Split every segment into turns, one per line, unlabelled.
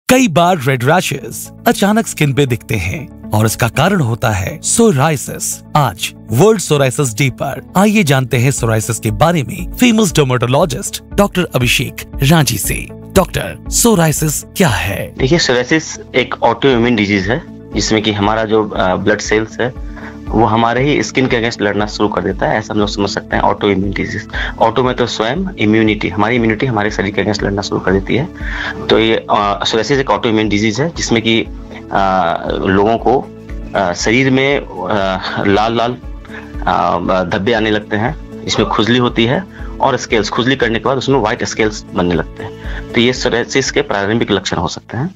कई बार red rashes अचानक skin पे दिखते हैं और इसका कारण होता है सोराइसिस। आज वर्ल्ड सोराइसिस डे पर आइए जानते हैं सोराइसिस के बारे में फेमस डर्मेटोलॉजिस्ट डॉक्टर अभिषेक रांची से। डॉक्टर, सोराइसिस क्या है?
देखिए, सोराइसिस एक ऑटो इम्यून डिजीज है जिसमें कि हमारा जो ब्लड सेल्स है वो हमारे ही स्किन के अगेंस्ट लड़ना शुरू कर देता है। ऐसा हम लोग समझ सकते हैं ऑटो इम्यून डिजीज। ऑटो में तो स्वयं इम्यूनिटी, हमारी इम्यूनिटी हमारे शरीर के अगेंस्ट लड़ना शुरू कर देती है। तो ये सोराइसिस एक ऑटो इम्यून डिजीज है जिसमें कि लोगों को शरीर में लाल लाल धब्बे आने लगते हैं, इसमें खुजली होती है और स्केल्स, खुजली करने के बाद उसमें व्हाइट स्केल्स बनने लगते हैं। तो ये सोराइसिस के प्रारंभिक लक्षण हो सकते हैं।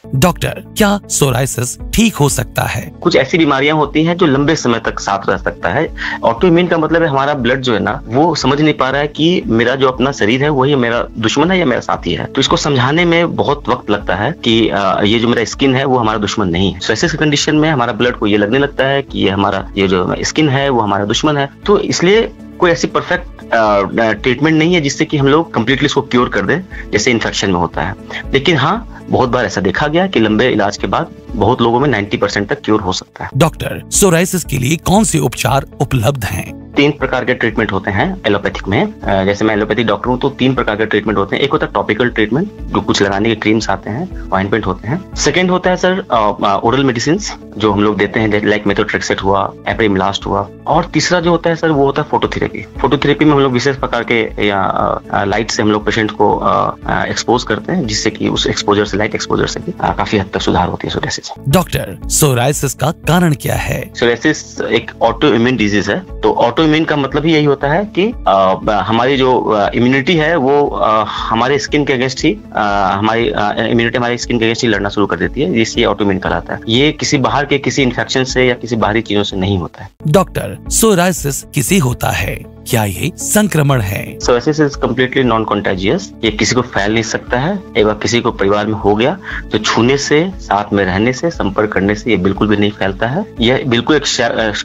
डॉक्टर, क्या सोराइसिस ठीक हो सकता है?
कुछ ऐसी बीमारियां होती हैं जो लंबे समय तक साथ रह सकता है। ऑटो इम्यून का मतलब है हमारा ब्लड जो है ना वो समझ नहीं पा रहा है कि मेरा जो अपना शरीर है वही मेरा दुश्मन है या मेरा साथी है। तो इसको समझाने में बहुत वक्त लगता है कि ये जो मेरा स्किन है वो हमारा दुश्मन नहीं है। सोराइसिस की कंडीशन में हमारा ब्लड को ये लगने लगता है कि ये हमारा ये जो स्किन है वो हमारा दुश्मन है। तो इसलिए कोई ऐसी परफेक्ट ट्रीटमेंट नहीं है जिससे कि हम लोग कंप्लीटली इसको क्योर कर दें जैसे इन्फेक्शन में होता है। लेकिन हाँ, बहुत बार ऐसा देखा गया कि लंबे इलाज के बाद बहुत लोगों में 90% तक क्योर हो सकता है।
डॉक्टर, सोराइसिस के लिए कौन से उपचार उपलब्ध हैं?
3 प्रकार के ट्रीटमेंट होते हैं एलोपैथिक में। जैसे मैं एलोपैथिक डॉक्टर हूँ तो 3 प्रकार के ट्रीटमेंट होते हैं। एक होता है टॉपिकल ट्रीटमेंट, जो कुछ लगाने के क्रीम्स आते हैं, ऑइंटमेंट होते हैं। सेकंड होता है सर ओरल मेडिसिन जो हम लोग देते हैं, लाइक मेथोट्रेक्सेट हुआ, एप्रिमलास्ट हुआ। और तीसरा जो होता है सर वो होता है फोटोथेरेपी। फोटोथेरेपी में हम लोग विशेष प्रकार के या लाइट से हम लोग पेशेंट को एक्सपोज करते हैं जिससे कि उस एक्सपोजर से, लाइट एक्सपोजर से भी काफी हद तक सुधार होती है सोराइसिस।
डॉक्टर, सोराइसिस का कारण क्या है?
सोराइसिस एक ऑटो इम्यून डिजीज है। तो ऑटो इम्यून का मतलब ही यही होता है कि हमारी जो इम्यूनिटी है वो हमारे स्किन के अगेंस्ट ही हमारी इम्यूनिटी हमारी स्किन के अगेंस्ट ही लड़ना शुरू कर देती है, जिससे ऑटो इम्यून कहलाता है। ये किसी बाहर के किसी इन्फेक्शन से या किसी बाहरी चीजों से नहीं होता है।
डॉक्टर, सोराइसिस किसे होता है? क्या ये संक्रमण है?
Psoriasis is completely non contagious. ये किसी को फैल नहीं सकता है। एक बार किसी को परिवार में हो गया तो छूने से, साथ में रहने से, संपर्क करने से ये बिल्कुल भी नहीं फैलता है। यह बिल्कुल एक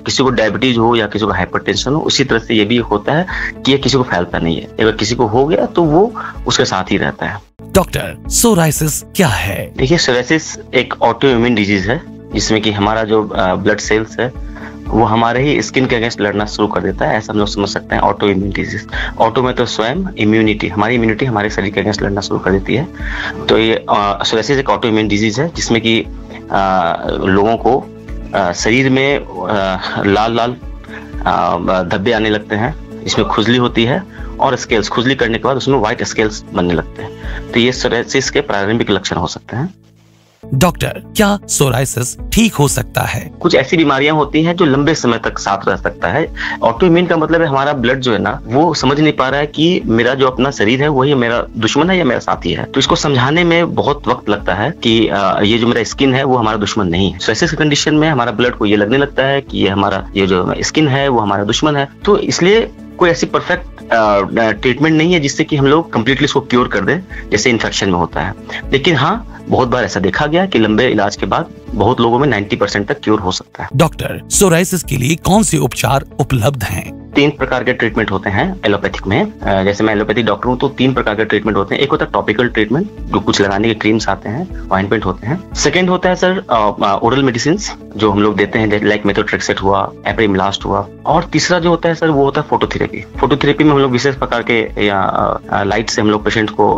किसी को डायबिटीज हो या किसी को हाइपरटेंशन हो उसी तरह से ये भी होता है कि ये किसी को फैलता नहीं है। एक बार किसी को हो गया तो वो उसके साथ ही रहता है।
डॉक्टर, सोराइसिस क्या है?
देखिए, सोराइसिस एक ऑटो इम्यून डिजीज है जिसमें कि हमारा जो ब्लड सेल्स है वो हमारे ही स्किन के अगेंस्ट लड़ना शुरू कर देता है। ऐसा हम लोग समझ सकते हैं ऑटो इम्यून डिजीज। ऑटो में तो स्वयं इम्यूनिटी, हमारी इम्यूनिटी हमारे शरीर के अगेंस्ट लड़ना शुरू कर देती है। तो ये सोराइसिस एक ऑटो इम्यून डिजीज है जिसमें कि लोगों को शरीर में लाल लाल धब्बे आने लगते हैं, इसमें खुजली होती है और स्केल्स, खुजली करने के बाद उसमें व्हाइट स्केल्स बनने लगते हैं। तो ये सोराइसिस के प्रारंभिक लक्षण हो सकते हैं।
डॉक्टर, क्या सोराइसिस ठीक हो सकता है?
कुछ ऐसी बीमारियां होती हैं जो लंबे समय तक साथ रह सकता है। ऑटो इम्यून का मतलब है हमारा ब्लड जो है ना वो समझ नहीं पा रहा है कि मेरा जो अपना शरीर है वही मेरा दुश्मन है या मेरा साथी है। तो इसको समझाने में बहुत वक्त लगता है कि ये जो मेरा स्किन है वो हमारा दुश्मन नहीं है। सोराइसिस की कंडीशन में हमारा ब्लड को ये लगने लगता है कि ये हमारा ये जो स्किन है वो हमारा दुश्मन है। तो इसलिए कोई ऐसी परफेक्ट ट्रीटमेंट नहीं है जिससे कि हम लोग कंप्लीटली इसको क्योर कर दें जैसे इन्फेक्शन में होता है। लेकिन हाँ, बहुत बार ऐसा देखा गया कि लंबे इलाज के बाद बहुत लोगों में 90% तक क्योर हो सकता है।
डॉक्टर, सोराइसिस के लिए कौन से उपचार उपलब्ध हैं?
3 प्रकार के ट्रीटमेंट होते हैं एलोपैथिक में। जैसे मैं एलोपैथिक डॉक्टर हूँ तो 3 प्रकार के ट्रीटमेंट होते हैं। एक होता है टॉपिकल ट्रीटमेंट, जो कुछ लगाने के क्रीम्स आते हैं, ऑइंटमेंट होते हैं। सेकंड होता है सर ओरल मेडिसिन जो हम लोग देते हैं, लाइक मेथोट्रेक्सेट हुआ, एप्रिमलास्ट हुआ। और तीसरा जो होता है सर वो होता है फोटोथेरेपी। फोटोथेरेपी में हम लोग विशेष प्रकार के या लाइट से हम लोग पेशेंट को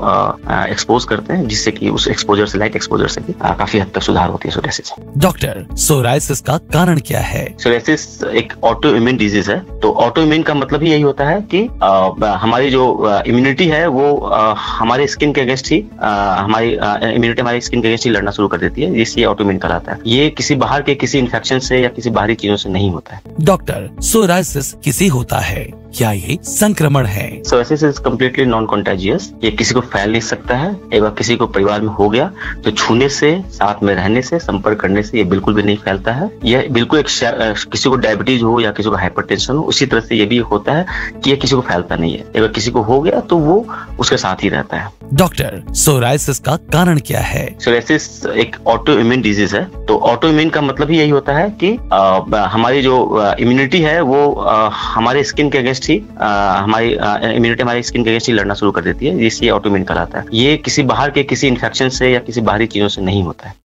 एक्सपोज करते हैं जिससे कि उस एक्सपोजर से, लाइट एक्सपोजर से भी काफी हद तक सुधार होती है सोराइसिस।
डॉक्टर, सोराइसिस का कारण क्या है?
सोराइसिस एक ऑटो इम्यून डिजीज है। तो ऑटो इम्यून का मतलब ही यही होता है कि हमारी जो इम्यूनिटी है वो हमारे स्किन के अगेंस्ट ही हमारी इम्यूनिटी हमारी स्किन के अगेंस्ट ही लड़ना शुरू कर देती है, जिससे ऑटो इम्यून कहलाता है। ये किसी बाहर के किसी इन्फेक्शन से या किसी बाहरी चीजों से नहीं होता है।
डॉक्टर, सोराइसिस किसे होता है? क्या ये संक्रमण है?
Psoriasis is completely non contagious. ये किसी को फैल नहीं सकता है। एक बार किसी को परिवार में हो गया तो छूने से, साथ में रहने से, संपर्क करने से ये बिल्कुल भी नहीं फैलता है। यह बिल्कुल एक किसी को डायबिटीज हो या किसी को हाइपरटेंशन हो उसी तरह से ये भी होता है कि ये किसी को फैलता नहीं है। एक बार किसी को हो गया तो वो उसके साथ ही रहता है।
डॉक्टर, सोराइसिस का कारण क्या है?
सोराइसिस एक ऑटो इम्यून डिजीज है। तो ऑटो इम्यून का मतलब ही यही होता है कि हमारी जो इम्यूनिटी है वो हमारे स्किन के अगेंस्ट अगेंस्ट ही हमारी इम्यूनिटी हमारी स्किन के अगेंस्ट ही लड़ना शुरू कर देती है, जिससे ऑटोइम्यून कहलाता है। ये किसी बाहर के किसी इन्फेक्शन से या किसी बाहरी चीजों से नहीं होता है।